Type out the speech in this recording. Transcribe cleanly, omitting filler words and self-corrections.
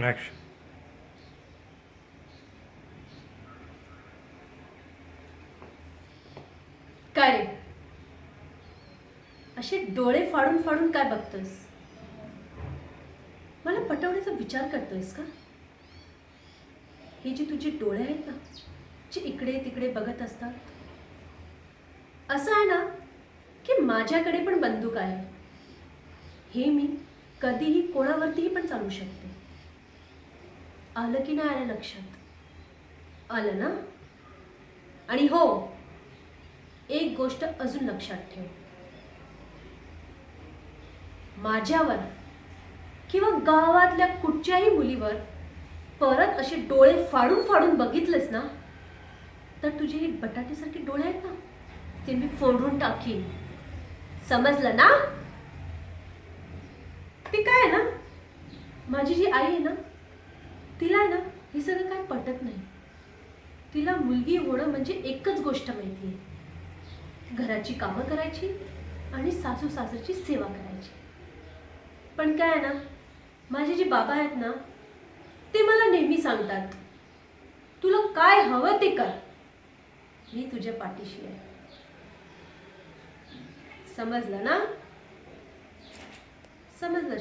Action. काय रे, असे डोळे फाडून फाडून काय बघतोयस? मला पटवण्याचा विचार करतोयस का? हे जे तुझे डोळे आहेत ना, जे इकडे तिकडे बघत असतात, असं आहे ना की माझ्याकडे पण बंदूक आहे. हे मी कधीही कोणावरतीही पण चालू शकते. आलं की नाही आलं लक्षात? आलं ना? आणि हो, एक गोष्ट अजून लक्षात ठेव. माझ्यावर किंवा गावातल्या कुठच्याही मुलीवर परत असे डोळे फाडून फाडून बघितलेस ना, तर तुझे हे बटाट्यासारखे डोळे आहेत ना, ते मी फोडून टाकीन. समजलं ना? ते काय आहे ना, माझी जी आई आहे ना, तिला आहे ना हे सगळं काय पटत नाही. तिला मुलगी होणं म्हणजे एकच गोष्ट माहिती आहे, घराची कामं करायची आणि सासू सासरची सेवा करायची. पण काय आहे ना, माझे जे बाबा आहेत ना, ते मला नेहमी सांगतात, तुला काय हवं ते कर, मी तुझ्या पाठीशी आहे. समजलं ना? समजलं.